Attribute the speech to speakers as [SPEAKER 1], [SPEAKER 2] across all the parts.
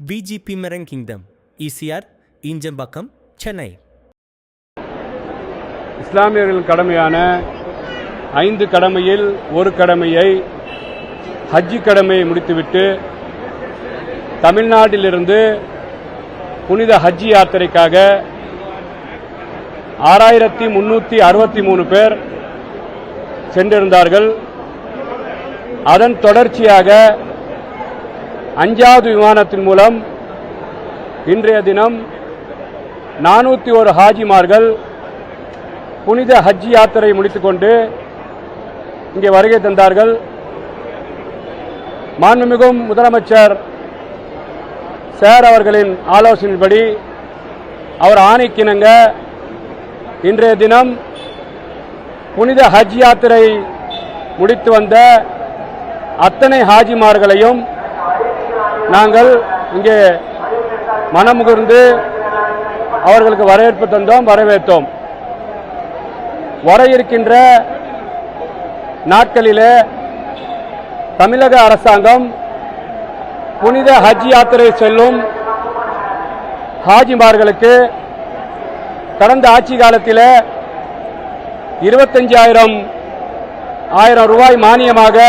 [SPEAKER 1] VGP Marine Kingdom, ECR, Injambakkam, Chennai.
[SPEAKER 2] இஸ்லாமியர்களின் கடமையான 5 கடமையில் ஒரு கடமையை ஹஜ்ஜி கடமையை முடித்துவிட்டு தமிழ்நாட்டிலிருந்து புனித ஹஜ்ஜி யாத்திரைக்காக 6363 பேர் சென்றிருந்தார்கள். அதன் தொடர்ச்சியாக 5வது விமானத்தின் மூலம் இன்றைய தினம் 401 ஹாஜிமார்கள் புனித ஹஜ்ஜி யாத்திரை முடித்துக்கொண்டு இங்கே வருகை தந்தார்கள். மாண்புமிகு முதலமைச்சர் சார் அவர்களின் ஆலோசனைப்படி அவர் ஆணைக்கிணங்க இன்றைய தினம் புனித ஹஜ் யாத்திரை முடித்து வந்த அத்தனை ஹாஜிமார்களையும் நாங்கள் இங்கே மனமுகர்ந்து அவர்களுக்கு வரவேற்பு தந்தோம், வரவேற்றோம். வர இருக்கின்ற நாட்களிலே தமிழக அரசாங்கம் புனித ஹஜ் யாத்திரை செல்லும் ஹாஜிமார்களுக்கு கடந்த ஆட்சி காலத்தில் 25,000 ரூபாய் மானியமாக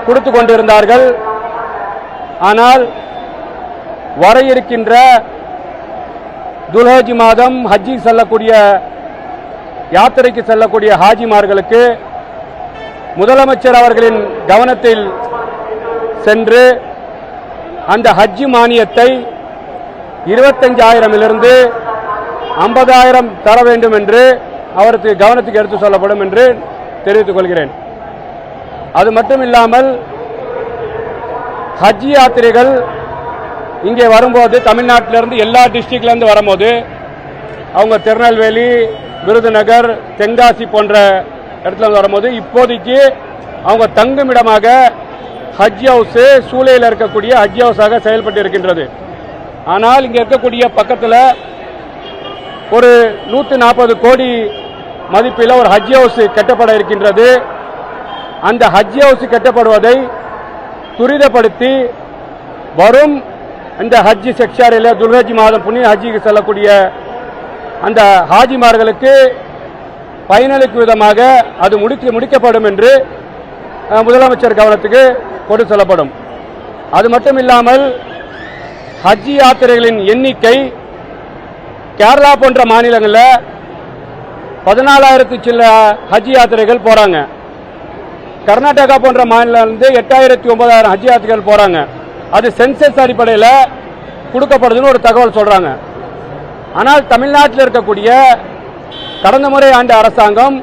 [SPEAKER 2] கொடுத்து கொண்டிருந்தார்கள். ஆனால் வர இருக்கின்ற துல்ஹஜ் மாதம் ஹஜ்ஜி செல்லக்கூடிய யாத்திரைக்கு செல்லக்கூடிய ஹாஜிமார்களுக்கு முதலமைச்சர் அவர்களின் கவனத்தில் சென்று அந்த ஹஜ்ஜி மானியத்தை 25,000 50,000 தர வேண்டும் என்று அவருக்கு கவனத்துக்கு எடுத்து சொல்லப்படும் என்று தெரிவித்துக் கொள்கிறேன். அது மட்டும் இல்லாமல் ஹஜ் யாத்திரைகள் இங்கே வரும்போது தமிழ்நாட்டிலிருந்து எல்லா டிஸ்ட்ரிக்ட்லேருந்து வரும்போது அவங்க திருநெல்வேலி, விருதுநகர், தென்காசி போன்ற இடத்துல வரும்போது இப்போதைக்கு அவங்க தங்குமிடமாக ஹஜ் ஹவுஸ் சூளையில் இருக்கக்கூடிய ஹஜ் ஹவுஸாக செயல்பட்டு இருக்கின்றது. ஆனால் இங்கே இருக்கக்கூடிய பக்கத்தில் ஒரு 140 கோடி மதிப்பில் ஒரு ஹஜ் ஹவுஸ் கட்டப்பட இருக்கின்றது. அந்த ஹஜ் ஹவுஸ் கட்டப்படுவதை துரிதப்படுத்தி வரும் இந்த ஹஜ் செக்ஷாரில் துல்ஹஜ் மாதம் புனித ஹஜ்ஜிக்கு செல்லக்கூடிய அந்த ஹாஜிமார்களுக்கு பயனளிக்கும் விதமாக அது முடிக்கப்படும் என்று முதலமைச்சர் கவனத்துக்கு கொண்டு செல்லப்படும். அது மட்டும் இல்லாமல் ஹஜ் யாத்திரைகளின் எண்ணிக்கை கேரளா போன்ற மாநிலங்களில் 14,000 சில ஹஜ் யாத்திரைகள் போறாங்க. கர்நாடகா போன்ற மாநிலத்திலிருந்து 8,000-9,000 ஹஜ் யாத்திரைகள் போறாங்க. அது சென்சஸ் அடிப்படையில் கொடுக்கப்படுதுன்னு ஒரு தகவல் சொல்றாங்க. ஆனால் தமிழ்நாட்டில் இருக்கக்கூடிய கடந்த முறை ஆண்டு அரசாங்கம்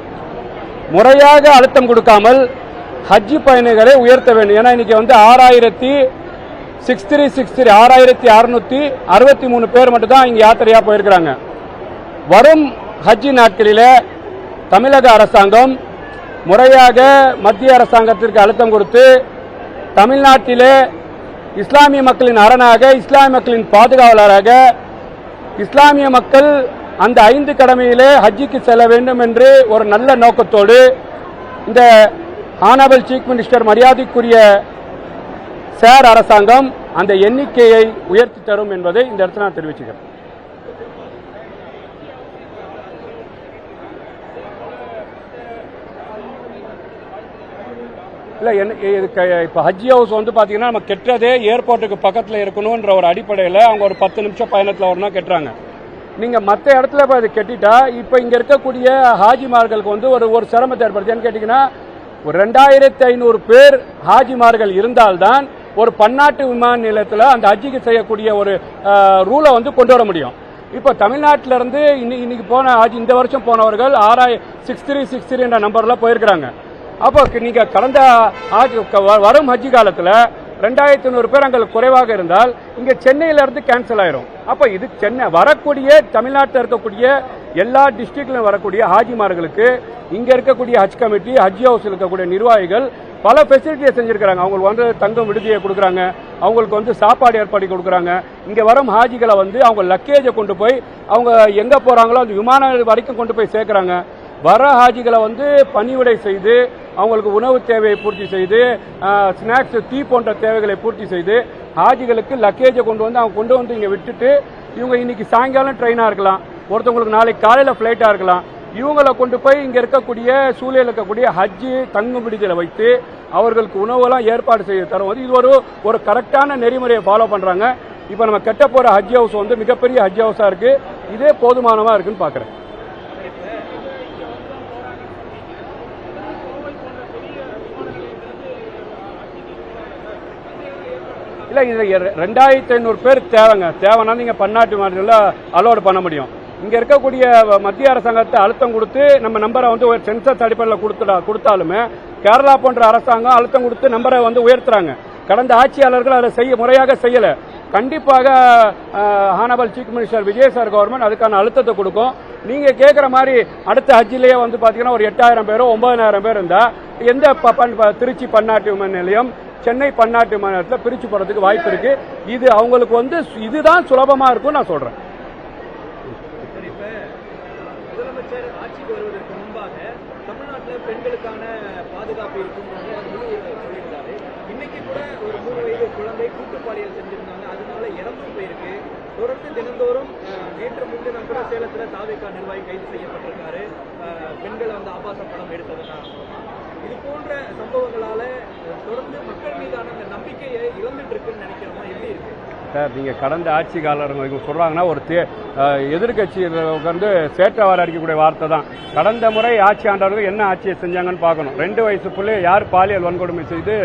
[SPEAKER 2] முறையாக அழுத்தம் கொடுக்காமல் ஹஜ் பயணிகளை உயர்த்த வேண்டும். ஏன்னா இன்னைக்கு 6,663 பேர் மட்டும் தான் இங்க யாத்திரையா போயிருக்கிறாங்க. வரும் ஹஜ் நாட்களில் தமிழக அரசாங்கம் முறையாக மத்திய அரசாங்கத்திற்கு அழுத்தம் கொடுத்து தமிழ்நாட்டிலே இஸ்லாமிய மக்களின் அரணாக, இஸ்லாமிய மக்களின் பாதுகாவலராக இஸ்லாமிய மக்கள் அந்த 5 கடமையிலே ஹஜ்ஜிக்கு செல்ல வேண்டும் என்று ஒரு நல்ல நோக்கத்தோடு இந்த ஆனரபிள் சீஃப் மினிஸ்டர் மரியாதைக்குரிய சார் அரசாங்கம் அந்த எண்ணிக்கையை உயர்த்தி தரும் என்பதை இந்த இடத்துல நான் தெரிவிச்சுக்கிறேன். இல்லை இப்போ ஹஜ் ஹவுஸ் பார்த்தீங்கன்னா நம்ம கெட்டதே ஏர்போர்ட்டுக்கு பக்கத்தில் இருக்கணுன்ற ஒரு அடிப்படையில் அவங்க ஒரு 10 நிமிஷம் பயணத்தில் வரணும் கெட்டுறாங்க. நீங்கள் மற்ற இடத்துல இப்போ அது கெட்டிட்டா இப்போ இங்கே இருக்கக்கூடிய ஹாஜிமார்களுக்கு ஒரு சிரமத்தை ஏற்படுத்தியான்னு கேட்டிங்கன்னா ஒரு 2,500 பேர் ஹாஜிமார்கள் இருந்தால்தான் ஒரு பன்னாட்டு விமான நிலையத்தில் அந்த ஹஜ்ஜிக்கு செய்யக்கூடிய ஒரு ரூலை கொண்டு வர முடியும். இப்போ தமிழ்நாட்டிலிருந்து இன்னைக்கு போன ஹஜ் இந்த வருஷம் போனவர்கள் 6363 என்ற நம்பரில் போயிருக்கிறாங்க. அப்போ நீங்க கடந்த வரும் ஹஜ் காலத்தில் 2,500 பேர் அங்கே குறைவாக இருந்தால் இங்க சென்னையிலிருந்து கேன்சல் ஆயிரும். அப்போ இது சென்னை வரக்கூடிய தமிழ்நாட்டில் இருக்கக்கூடிய எல்லா டிஸ்ட்ரிக்ட்லையும் வரக்கூடிய ஹாஜிமார்களுக்கு இங்க இருக்கக்கூடிய ஹஜ் கமிட்டி, ஹஜ் ஹவுஸ் இருக்கக்கூடிய நிர்வாகிகள் பல ஃபெசிலிட்டியை செஞ்சிருக்கிறாங்க. அவங்களுக்கு தங்கும் விடுதியை கொடுக்குறாங்க, அவங்களுக்கு சாப்பாடு ஏற்பாடு கொடுக்குறாங்க. இங்க வரும் ஹாஜிகளை அவங்க லக்கேஜை கொண்டு போய் அவங்க எங்க போறாங்களோ அந்த விமானம் வரைக்கும் கொண்டு போய் சேர்க்கிறாங்க. வர ஹாஜிகளை பணிவிடை செய்து அவங்களுக்கு உணவு தேவையை பூர்த்தி செய்து ஸ்நாக்ஸ், டீ போன்ற தேவைகளை பூர்த்தி செய்து ஹாஜிகளுக்கு லக்கேஜை கொண்டு வந்து இங்கே விட்டுட்டு இவங்க இன்னைக்கு சாயங்காலம் ட்ரெயினாக இருக்கலாம், ஒருத்தவங்களுக்கு நாளைக்கு காலையில் ஃப்ளைட்டாக இருக்கலாம். இவங்களை கொண்டு போய் இங்கே இருக்கக்கூடிய சூழலில் இருக்கக்கூடிய ஹஜ்ஜு தங்கும் விடுதியில் வைத்து அவர்களுக்கு உணவெல்லாம் ஏற்பாடு செய்து தரும். இது ஒரு கரெக்டான நெறிமுறையை ஃபாலோ பண்ணுறாங்க. இப்போ நம்ம கட்ட போகிற ஹஜ் ஹவுஸ் வந்து மிகப்பெரிய ஹஜ் ஹவுஸாக இருக்குது. இதே போதுமானமாக இருக்குன்னு பார்க்குறேன். இல்லை, இதில் 2500 பேர் தேவைன்னா நீங்கள் பன்னாட்டு மாநிலத்தில் அலோடு பண்ண முடியும். இங்கே இருக்கக்கூடிய மத்திய அரசாங்கத்தை அழுத்தம் கொடுத்து நம்ம நம்பரை வந்து ஒரு சென்சஸ் அடிப்படையில் கொடுத்தாலுமே கேரளா போன்ற அரசாங்கம் அழுத்தம் கொடுத்து நம்பரை வந்து உயர்த்துறாங்க. கடந்த ஆட்சியாளர்கள் அதை முறையாக செய்யலை. கண்டிப்பாக honourable chief minister Vijay sir government அதுக்கான அழுத்தத்தை கொடுக்கும். நீங்கள் கேட்குற மாதிரி அடுத்த ஹஜ்ஜிலேயே வந்து பார்த்தீங்கன்னா ஒரு 8000 பேரோ 9000 பேர் இருந்தால் எந்த திருச்சி பன்னாட்டு விமான நிலையம், சென்னை பன்னாட்டு விமான நிலையத்தில் பிரித்து போகிறதுக்கு வாய்ப்பு இருக்குது. இது அவங்களுக்கு வந்து இதுதான் சுலபமாக இருக்கும் நான் சொல்கிறேன்.
[SPEAKER 3] முதலமைச்சர் ஆட்சிக்கு வருவதற்கு முன்பாக தமிழ்நாட்டில் பெண்களுக்கான பாதுகாப்பு இருக்கும் சொல்லியிருந்தாரு. இன்னைக்கு கூட ஒரு 3 வயது குழந்தை கூட்டுப்பாலியல் செஞ்சிருந்தாங்க, அதனால இறந்தும் போயிருக்கு. தொடர்ந்து தினந்தோறும் நேற்று முன்தினம் கூட சேலத்தில் தாவேகா நிர்வாகி கைது செய்யப்பட்டிருக்காரு, பெண்களை வந்து ஆபாச படம் எடுத்ததுன்னா. இது போன்ற சம்பவங்களால தொடர்ந்து மக்கள் மீதான அந்த நம்பிக்கையை இழந்துட்டு இருக்குன்னு நினைக்கிறோமா? எப்படி இருக்கு
[SPEAKER 2] சார்? நீங்கள் கடந்த ஆட்சி காலங்க சொல்கிறாங்கன்னா ஒரு எதிர்கட்சி வந்து சேட்டவார அடிக்கக்கூடிய வார்த்தை தான். கடந்த முறை ஆட்சி ஆண்டவர்கள் என்ன ஆட்சியை செஞ்சாங்கன்னு பார்க்கணும். 2 வயசு பிள்ளை யார் பாலியல் வன்கொடுமை செய்து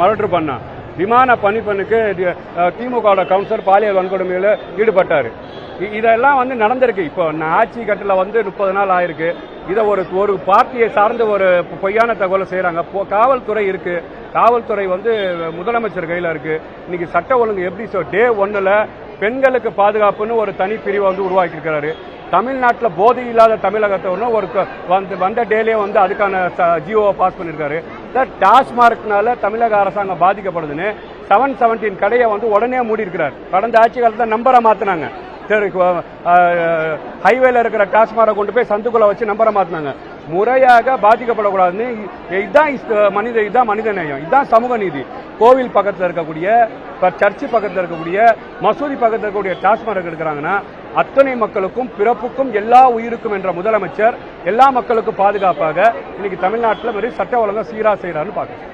[SPEAKER 2] மர்டர் பண்ணா? விமான பணிப்பெண்ணுக்கு திமுகவோட கவுன்சிலர் பாலியல் வன்கொடுமையில் ஈடுபட்டார். இதெல்லாம் வந்து நடந்திருக்கு. இப்போ ஆட்சி கட்டில் வந்து 30 நாள் ஆயிருக்கு. இதை ஒரு பார்ட்டியை சார்ந்து ஒரு பொய்யான தகவலை செய்கிறாங்க. காவல்துறை இருக்கு, காவல்துறை வந்து முதலமைச்சர் கையில் இருக்கு. இன்னைக்கு சட்ட ஒழுங்கு எப்படி டே 1ல் பெண்களுக்கு பாதுகாப்புன்னு ஒரு தனி பிரிவை வந்து உருவாக்கியிருக்கிறாரு. தமிழ்நாட்டில் போதை இல்லாத தமிழகத்தை வந்த டேலே வந்து அதுக்கான ஜியோவை பாஸ் பண்ணியிருக்காரு. டாஸ்மார்க்னால தமிழக அரசாங்கம் பாதிக்கப்படுதுன்னு 717 கடையை வந்து உடனே மூடி இருக்கிறார். கடந்த ஆட்சி காலத்தில் நம்பரை மாற்றினாங்க. ஹைவேல இருக்கிற டாஸ்மாரை கொண்டு போய் சந்துக்குள்ள வச்சு நம்பரை மாற்றினாங்க. முறையாக பாதிக்கப்படக்கூடாதுன்னு இதுதான் மனித நேயம், இதுதான் சமூக நீதி. கோவில் பக்கத்தில் இருக்கக்கூடிய சர்ச்சு பக்கத்தில் இருக்கக்கூடிய மசூதி பக்கத்தில் இருக்கக்கூடிய டாஸ்மார்க் எடுக்கிறாங்கன்னா அத்தனை மக்களுக்கும் பிறப்புக்கும் எல்லா உயிருக்கும் என்ற முதலமைச்சர் எல்லா மக்களுக்கும் பாதுகாப்பாக இன்னைக்கு தமிழ்நாட்டில் மாதிரி சட்ட ஒழுங்கு சீரா செய்யறாருன்னு பார்க்குறேன்.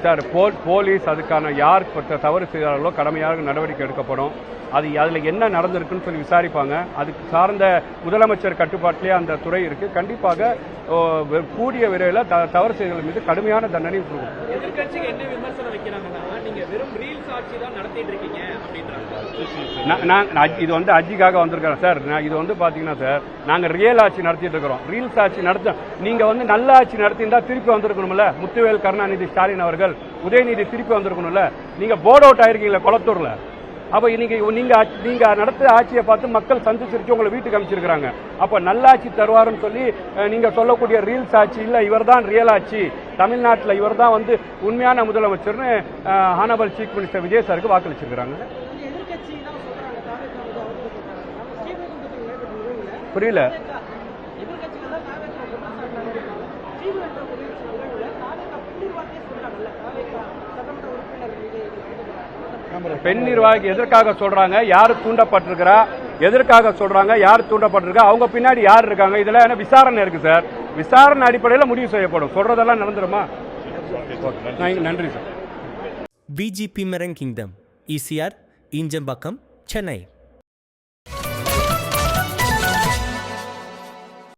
[SPEAKER 2] சார், போலீஸ் அதுக்கான யார் தவறு செய்கிறார்களோ கடமையாக நடவடிக்கை எடுக்கப்படும். அதில் என்ன நடந்திருக்குன்னு சொல்லி விசாரிப்பாங்க. அதுக்கு சார்ந்த முதலமைச்சர் கட்டுப்பாட்டிலே அந்த துறை இருக்கு. கண்டிப்பாக கூடிய விரைவில் தவறு செய்தவர்கள் மீது கடுமையான தண்டனை கொடுக்கும்.
[SPEAKER 3] எதிர்க்கட்சிக்கு என்ன விமர்சனம் வைக்கிறாங்கன்னா, நீங்க வெறும் ரீல்ஸ் ஆட்சி தான் நடத்திட்டு இருக்கீங்க அப்படின்றாங்க.
[SPEAKER 2] இது வந்து அஜிக்காக வந்திருக்கிறேன் சார். இது வந்து பாத்தீங்கன்னா சார், நாங்க ரியல் ஆட்சி நடத்திட்டு இருக்கிறோம். ரீல்ஸ் ஆட்சி நீங்க வந்து நல்ல ஆட்சி நடத்திருந்தா திருப்பி வந்திருக்கணும்ல. முத்துவேல் கருணாநிதி ஸ்டாலின் அவர்கள், உதயநிதி திருப்பி வந்திருக்கணும்ல. நீங்க போர்ட் அவுட் ஆயிருக்கீங்களா குளத்தூர்ல? அப்ப இன்னைக்கு நீங்க நடத்த ஆட்சியை பார்த்து மக்கள் சந்திச்சிருச்சு உங்களை வீட்டுக்கு அமைச்சிருக்காங்க. அப்ப நல்லாட்சி தருவாருன்னு சொல்லி நீங்க சொல்லக்கூடிய ரீல்ஸ் ஆட்சி இல்ல, இவர் தான் ரியல் ஆட்சி, தமிழ்நாட்டில் இவர் தான் வந்து உண்மையான முதலமைச்சர்னு ஹானபிள் சீஃப் மினிஸ்டர் விஜய் சாருக்கு வாக்களிச்சிருக்கிறாங்க. புரியல? பெண் நிர்வாகி எதற்காக சொல்றாங்க, யாரு தூண்டப்பட்டிருக்கிறா, எதற்காக சொல்றாங்க, யார் தூண்டப்பட்டிருக்கா, அவங்க பின்னாடி யார் இருக்காங்க, இதெல்லாம் என்ன விசாரணை இருக்கு சார். விசாரணை அடிப்படையில் முடிவு செய்யப்படும். சொல்றதெல்லாம் நடந்துருமா? நன்றி sir.
[SPEAKER 1] VGP Mirror Kingdom, ECR, Injambakam, Chennai.